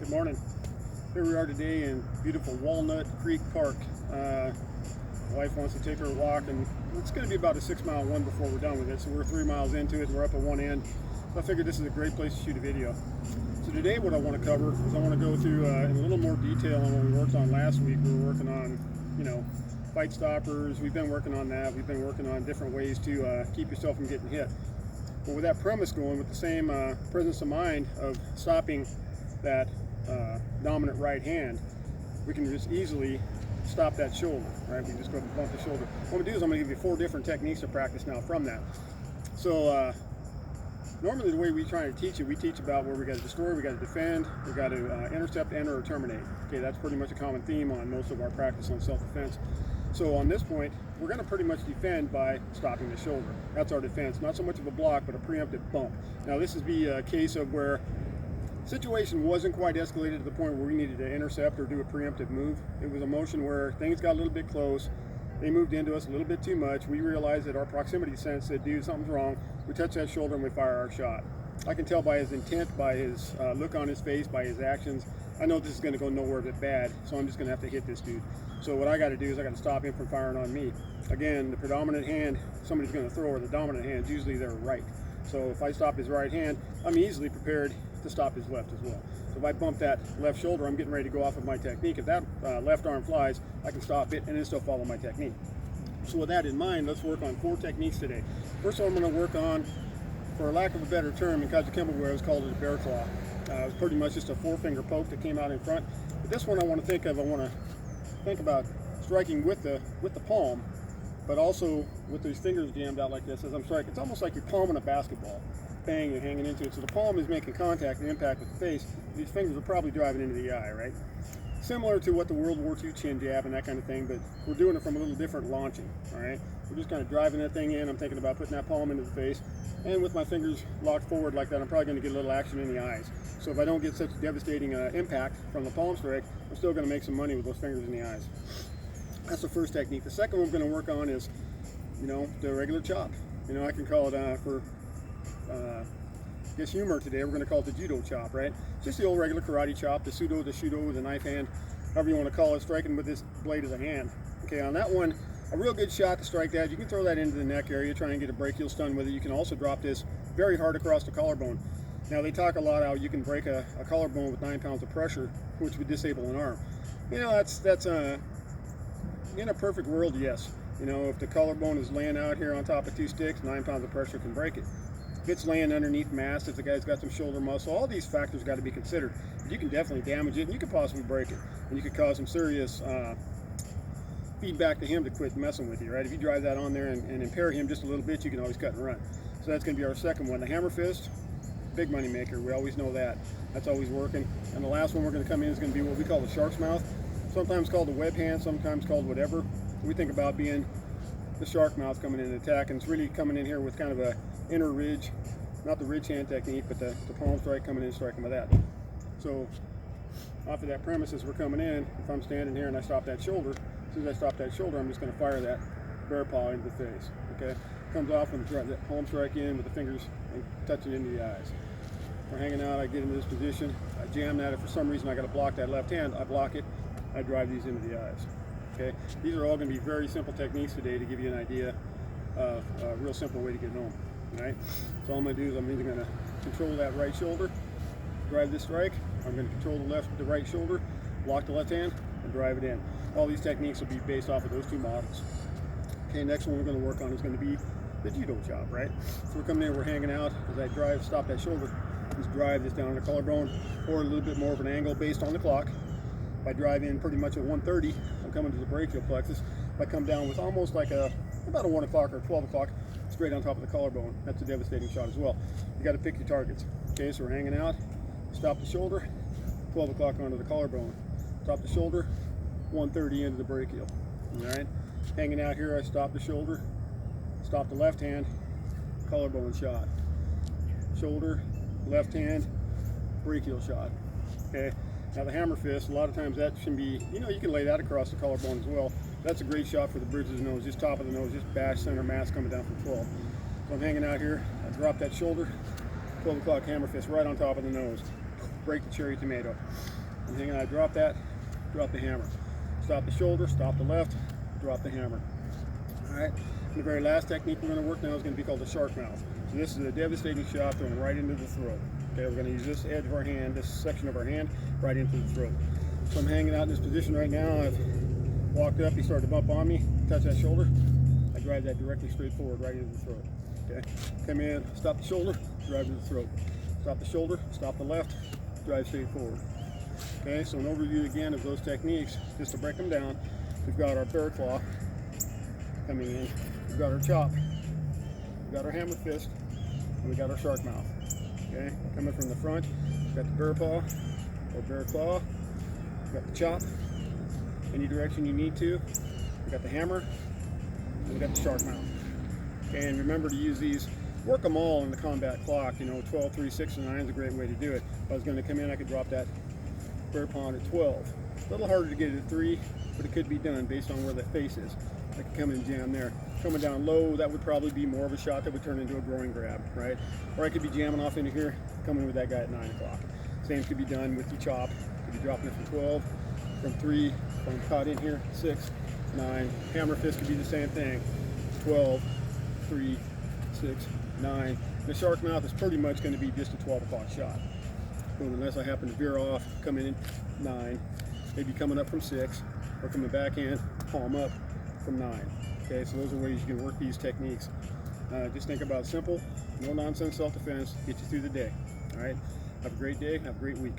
Good morning. Here we are today in beautiful Walnut Creek Park. My wife wants to take her a walk, and it's going to be about a 6-mile one before we're done with it. So we're 3 miles into it, and we're up at one end. So I figured this is a great place to shoot a video. So today what I want to cover is I want to go through in a little more detail on what we worked on last week. We were working on, fight stoppers. We've been working on that. We've been working on different ways to keep yourself from getting hit. But with that premise going, with the same presence of mind of stopping that dominant right hand, we can just easily stop that shoulder, right? We just go and bump the shoulder. What I'm gonna do is I'm gonna give you 4 different techniques to practice now from that. So normally the way we try to teach it, we teach about where we got to destroy, we got to defend, we got to intercept, enter, or terminate. Okay, that's pretty much a common theme on most of our practice on self-defense. So on this point, we're going to pretty much defend by stopping the shoulder. That's our defense. Not so much of a block, but a preemptive bump. Now this is be a case of where the situation wasn't quite escalated to the point where we needed to intercept or do a preemptive move. It was a motion where things got a little bit close. They moved into us a little bit too much. We realized that our proximity sense said, dude, something's wrong. We touch that shoulder and we fire our shot. I can tell by his intent, by his look on his face, by his actions, I know this is going to go nowhere but bad, so I'm just going to have to hit this dude. So what I got to do is I got to stop him from firing on me. Again, the predominant hand somebody's going to throw, or the dominant hand, usually they're right. So if I stop his right hand, I'm easily prepared to stop his left as well. So if I bump that left shoulder, I'm getting ready to go off of my technique. If that left arm flies, I can stop it and then still follow my technique. So with that in mind, let's work on 4 techniques today. First one I'm going to work on, for lack of a better term, in Kajukenbo wear, it's called a bear claw. It's pretty much just a 4-finger poke that came out in front. But this one I want to think about striking with the palm, but also with these fingers jammed out like this as I'm striking. It's almost like you're palming a basketball. Bang, you're hanging into it. So the palm is making contact and impact with the face. These fingers are probably driving into the eye, right? Similar to what the World War II chin jab and that kind of thing, but we're doing it from a little different launching, all right? We're just kind of driving that thing in. I'm thinking about putting that palm into the face, and with my fingers locked forward like that, I'm probably going to get a little action in the eyes. So if I don't get such a devastating impact from the palm strike, I'm still going to make some money with those fingers in the eyes. That's the first technique. The second one we're going to work on is, the regular chop. I can call it for humor today, we're going to call it the judo chop, right? Just the old regular karate chop, the shudo with a knife hand, however you want to call it, striking with this blade as a hand. Okay, on that one, a real good shot to strike that, you can throw that into the neck area, try and get a brachial stun with it. You can also drop this very hard across the collarbone. Now they talk a lot how you can break a collarbone with 9 pounds of pressure, which would disable an arm. That's in a perfect world, yes. If the collarbone is laying out here on top of 2 sticks, 9 pounds of pressure can break it. If it's laying underneath mass, if the guy's got some shoulder muscle, all these factors got to be considered. You can definitely damage it, and you could possibly break it, and you could cause some serious feedback to him to quit messing with you, right? If you drive that on there and impair him just a little bit, you can always cut and run. So that's going to be our second one. The hammer fist, big money maker. We always know that. That's always working. And the last one we're going to come in is going to be what we call the shark's mouth, sometimes called the web hand, sometimes called whatever. We think about being the shark mouth coming in and attack, and it's really coming in here with kind of a inner ridge, not the ridge hand technique, but the palm strike coming in and striking with that. So off of that premise, as we're coming in, if I'm standing here and I stop that shoulder, as soon as I stop that shoulder, I'm just going to fire that bear paw into the face. Okay, comes off when that palm strike in with the fingers and touching into the eyes. We're hanging out, I get into this position, I jam that. If for some reason I got to block that left hand, I block it, I drive these into the eyes. Okay, these are all going to be very simple techniques today to give you an idea of a real simple way to get home. Right? So all I'm going to do is I'm either going to control that right shoulder, drive this strike. I'm going to control the right shoulder, block the left hand, and drive it in. All these techniques will be based off of those 2 models. Okay, next one we're going to work on is going to be the judo chop, right? So we're coming in, we're hanging out. As I stop that shoulder, just drive this down on the collarbone, or a little bit more of an angle based on the clock. If I drive in pretty much at 130, I'm coming to the brachial plexus. If I come down with almost like about a 1 o'clock or 12 o'clock, straight on top of the collarbone, that's a devastating shot as well. You got to pick your targets. Okay, so we're hanging out, stop the shoulder, 12 o'clock onto the collarbone, stop the shoulder, 130 into the brachial. All right, hanging out here, I stop the shoulder, stop the left hand, collarbone shot, shoulder, left hand, brachial shot. Okay, now the hammer fist, a lot of times that can be, you can lay that across the collarbone as well. That's a great shot for the bridge of the nose, just top of the nose, just bash center mass coming down from 12. So I'm hanging out here, I drop that shoulder, 12 o'clock hammer fist right on top of the nose. break the cherry tomato. And hang on, I drop that, drop the hammer. Stop the shoulder, stop the left, drop the hammer. All right, and the very last technique we're going to work now is going to be called the shark mouth. So this is a devastating shot thrown right into the throat. Okay, we're going to use this edge of our hand, this section of our hand, right into the throat. So I'm hanging out in this position right now. I've walked up, he started to bump on me, touch that shoulder. I drive that directly straight forward, right into the throat. Okay, come in, stop the shoulder, drive to the throat. Stop the shoulder, stop the left, drive straight forward. Okay, so an overview again of those techniques, just to break them down. We've got our bear claw coming in, we've got our chop, we've got our hammer fist, and we got our shark mouth. Okay, coming from the front, we've got the bear paw or bear claw, we've got the chop, any direction you need to, we've got the hammer, and we've got the shark mouth. Okay, and remember to use these, work them all in the combat clock. You know, 12, 3, 6, and 9 is a great way to do it. If I was going to come in, I could drop that bear paw at 12. A little harder to get it at 3, but it could be done based on where that face is. I could come in and jam there. Coming down low, that would probably be more of a shot that would turn into a groin grab, right? Or I could be jamming off into here, coming with that guy at 9 o'clock. Same could be done with the chop. Could be dropping it from 12, from 3, if I'm caught in here, 6, 9. Hammer fist could be the same thing. 12, 3, 6, 9. The shark mouth is pretty much going to be just a 12 o'clock shot. Boom, unless I happen to veer off, coming in 9, maybe coming up from 6, or coming back in, palm up from 9. Okay, so those are ways you can work these techniques. Just think about simple, no nonsense self-defense, get you through the day. All right, have a great day, have a great week.